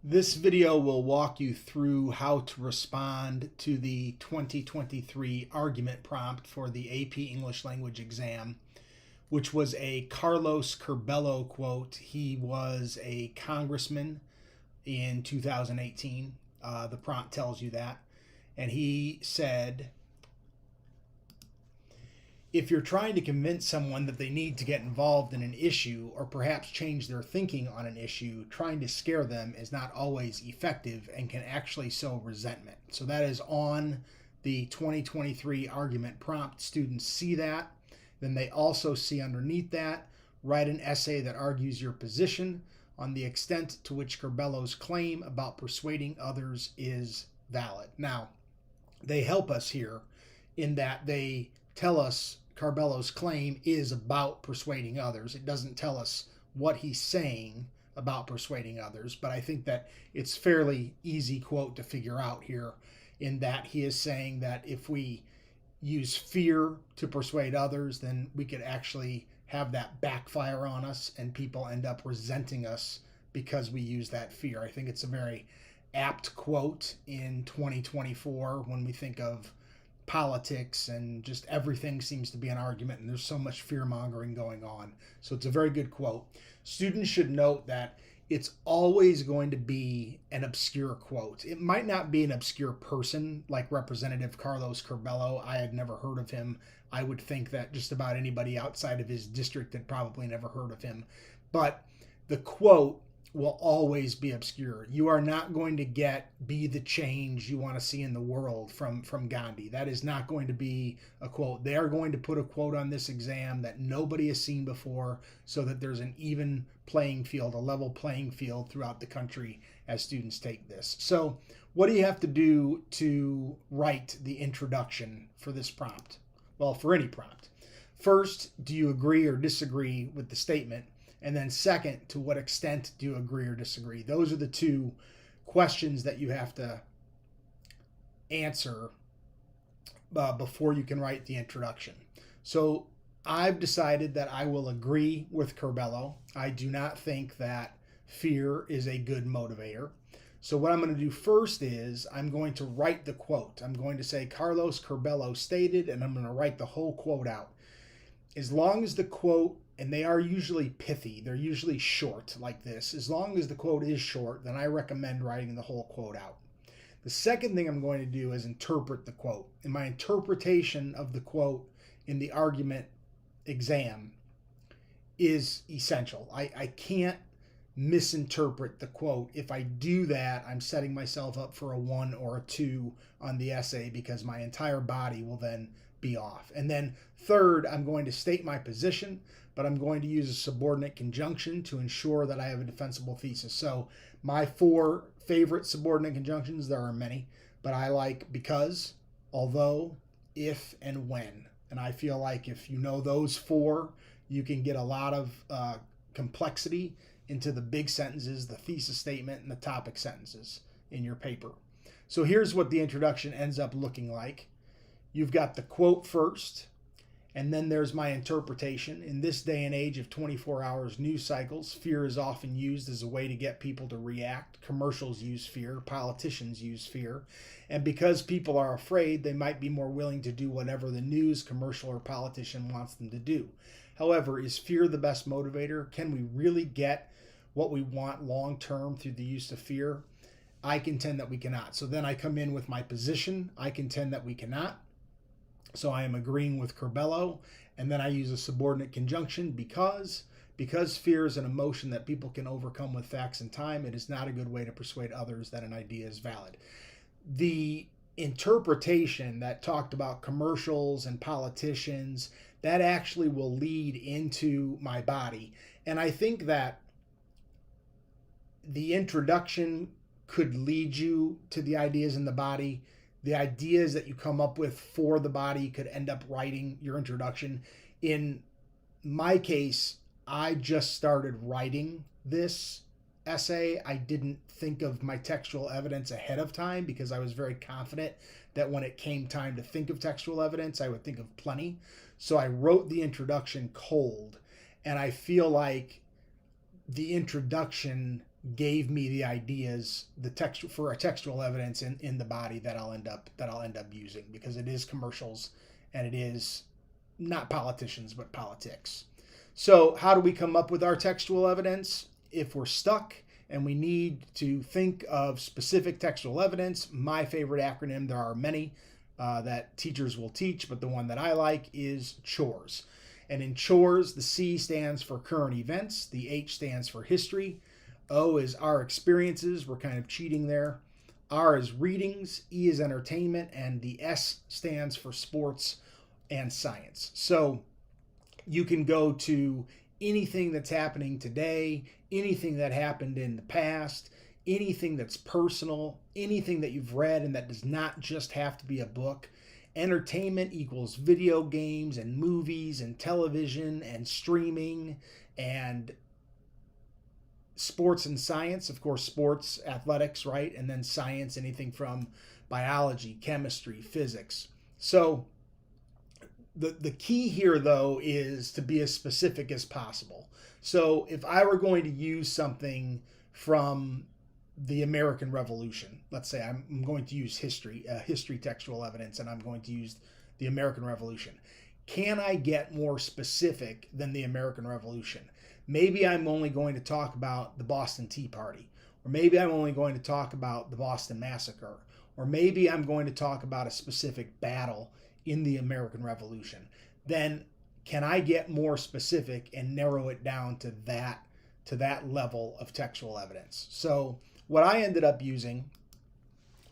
This video will walk you through how to respond to the 2023 argument prompt for the AP English Language exam, which was a Carlos Curbelo quote. He was a congressman in 2018. The prompt tells you that. And he said, if you're trying to convince someone that they need to get involved in an issue or perhaps change their thinking on an issue, trying to scare them is not always effective and can actually sow resentment. So that is on the 2023 argument prompt. Students see that. Then they also see underneath that, write an essay that argues your position on the extent to which Curbelo's claim about persuading others is valid. Now, they help us here in that they tell us Curbelo's claim is about persuading others. It doesn't tell us what he's saying about persuading others, but I think that it's fairly easy quote to figure out here in that he is saying that if we use fear to persuade others, then we could actually have that backfire on us and people end up resenting us because we use that fear. I think it's a very apt quote in 2024 when we think of politics and just everything seems to be an argument and there's so much fear mongering going on. So it's a very good quote. Students should note that it's always going to be an obscure quote. It might not be an obscure person like Representative Carlos Curbelo. I had never heard of him. I would think that just about anybody outside of his district had probably never heard of him. But the quote will always be obscure. You are not going to be the change you want to see in the world from Gandhi. That is not going to be a quote. They are going to put a quote on this exam that nobody has seen before so that there's an even playing field, a level playing field throughout the country as students take this. So what do you have to do to write the introduction for this prompt? Well, for any prompt. First, do you agree or disagree with the statement? And then second, to what extent do you agree or disagree? Those are the two questions that you have to answer before you can write the introduction. So I've decided that I will agree with Curbelo. I do not think that fear is a good motivator. So what I'm going to do first is I'm going to write the quote. I'm going to say Carlos Curbelo stated, and I'm going to write the whole quote out. As long as the quote, and they are usually pithy, they're usually short like this. As long as the quote is short, then I recommend writing the whole quote out. The second thing I'm going to do is interpret the quote. And my interpretation of the quote in the argument exam is essential. I can't misinterpret the quote. If I do that, I'm setting myself up for a 1 or a 2 on the essay because my entire body will then be off. And then third, I'm going to state my position, but I'm going to use a subordinate conjunction to ensure that I have a defensible thesis. So my 4 favorite subordinate conjunctions, there are many, but I like because, although, if, and when. And I feel like if you know those 4, you can get a lot of complexity into the big sentences, the thesis statement, and the topic sentences in your paper. So here's what the introduction ends up looking like. You've got the quote first, and then there's my interpretation. In this day and age of 24 hours news cycles, fear is often used as a way to get people to react. Commercials use fear, politicians use fear, and because people are afraid, they might be more willing to do whatever the news, commercial, or politician wants them to do. However, is fear the best motivator? Can we really get what we want long term through the use of fear? I contend that we cannot. So then I come in with my position. I contend that we cannot. So I am agreeing with Curbelo, and then I use a subordinate conjunction because fear is an emotion that people can overcome with facts and time. It is not a good way to persuade others that an idea is valid. The interpretation that talked about commercials and politicians, that actually will lead into my body. And I think that the introduction could lead you to the ideas in the body. The ideas that you come up with for the body could end up writing your introduction. In my case, I just started writing this essay. I didn't think of my textual evidence ahead of time because I was very confident that when it came time to think of textual evidence, I would think of plenty. So I wrote the introduction cold, and I feel like the introduction gave me the ideas, the text for a textual evidence in the body that I'll end up using, because it is commercials and it is not politicians but politics. So how do we come up with our textual evidence? If we're stuck and we need to think of specific textual evidence, my favorite acronym, there are many that teachers will teach, but the one that I like is CHORES. And in CHORES, the C stands for current events, the H stands for history, O is our experiences, we're kind of cheating there, R is readings, E is entertainment, and the S stands for sports and science. So you can go to anything that's happening today, anything that happened in the past, anything that's personal, anything that you've read and that does not just have to be a book. Entertainment equals video games and movies and television and streaming, and sports and science, of course, sports, athletics, right? And then science, anything from biology, chemistry, physics. So the key here, though, is to be as specific as possible. So if I were going to use something from the American Revolution, let's say I'm going to use history textual evidence, and I'm going to use the American Revolution, can I get more specific than the American Revolution? Maybe I'm only going to talk about the Boston Tea Party, or maybe I'm only going to talk about the Boston Massacre, or maybe I'm going to talk about a specific battle in the American Revolution. Then can I get more specific and narrow it down to that level of textual evidence? So what I ended up using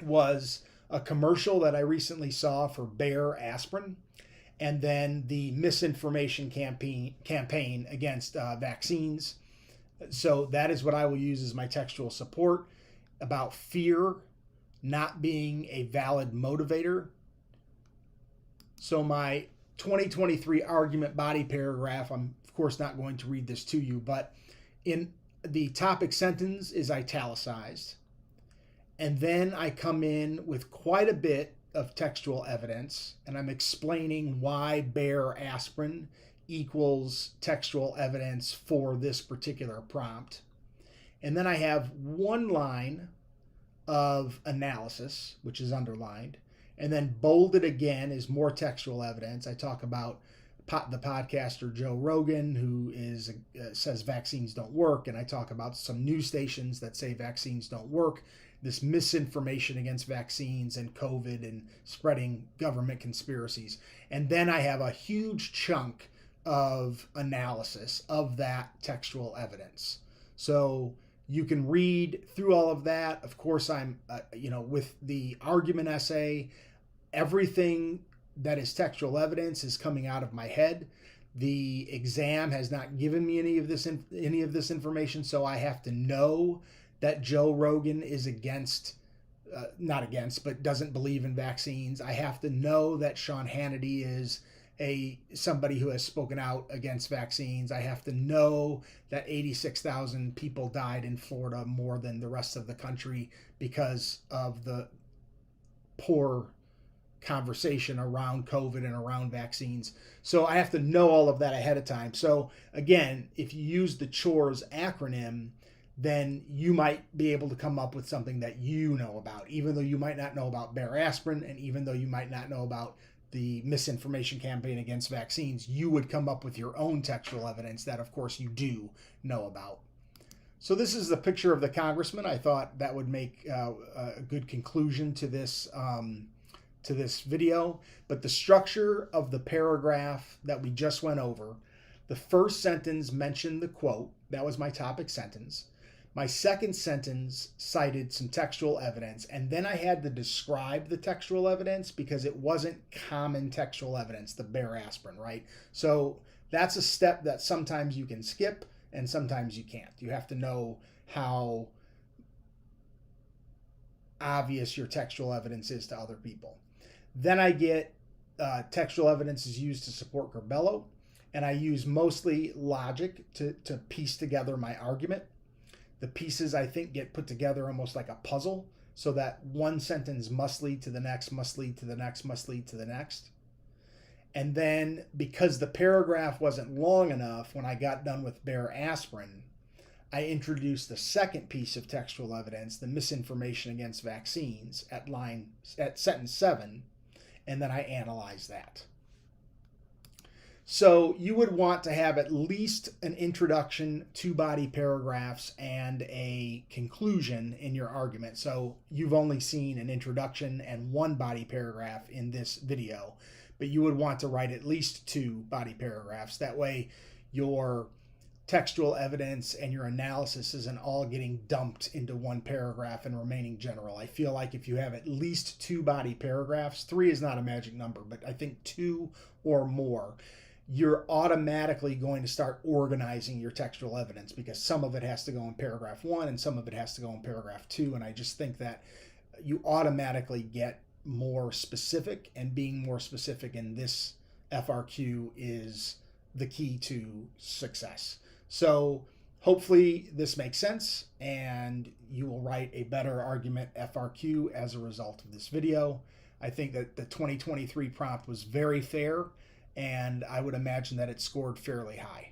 was a commercial that I recently saw for Bayer aspirin, and then the misinformation campaign against vaccines. So that is what I will use as my textual support, about fear not being a valid motivator. So my 2023 argument body paragraph, I'm of course not going to read this to you, but in the topic sentence is italicized. And then I come in with quite a bit of textual evidence, and I'm explaining why Bayer aspirin equals textual evidence for this particular prompt. And then I have one line of analysis, which is underlined, and then bolded again is more textual evidence. I talk about the podcaster Joe Rogan, who says vaccines don't work, and I talk about some news stations that say vaccines don't work, this misinformation against vaccines and COVID and spreading government conspiracies. And then I have a huge chunk of analysis of that textual evidence. So you can read through all of that. Of course, I'm, with the argument essay, everything that is textual evidence is coming out of my head. The exam has not given me any of this information, so I have to know that Joe Rogan is not against, but doesn't believe in vaccines. I have to know that Sean Hannity is somebody who has spoken out against vaccines. I have to know that 86,000 people died in Florida more than the rest of the country because of the poor conversation around COVID and around vaccines. So I have to know all of that ahead of time. So again, if you use the CHORES acronym, then you might be able to come up with something that you know about, even though you might not know about Bayer aspirin, and even though you might not know about the misinformation campaign against vaccines, you would come up with your own textual evidence that, of course, you do know about. So this is the picture of the congressman. I thought that would make a good conclusion to this video. But the structure of the paragraph that we just went over, the first sentence mentioned the quote. That was my topic sentence. My second sentence cited some textual evidence, and then I had to describe the textual evidence because it wasn't common textual evidence, the Bayer aspirin, right? So that's a step that sometimes you can skip and sometimes you can't. You have to know how obvious your textual evidence is to other people. Then I get textual evidence is used to support Corbello, and I use mostly logic to piece together my argument. The pieces, I think, get put together almost like a puzzle, so that one sentence must lead to the next, must lead to the next, must lead to the next. And then, because the paragraph wasn't long enough when I got done with Bayer aspirin, I introduce the second piece of textual evidence, the misinformation against vaccines, at sentence 7, and then I analyze that. So you would want to have at least an introduction, 2 body paragraphs, and a conclusion in your argument. So you've only seen an introduction and 1 body paragraph in this video, but you would want to write at least 2 body paragraphs. That way your textual evidence and your analysis isn't all getting dumped into 1 paragraph and remaining general. I feel like if you have at least 2 body paragraphs, 3 is not a magic number, but I think 2 or more, you're automatically going to start organizing your textual evidence, because some of it has to go in paragraph 1 and some of it has to go in paragraph 2. And I just think that you automatically get more specific, and being more specific in this FRQ is the key to success. So hopefully this makes sense, and you will write a better argument FRQ as a result of this video. I think that the 2023 prompt was very fair, and I would imagine that it scored fairly high.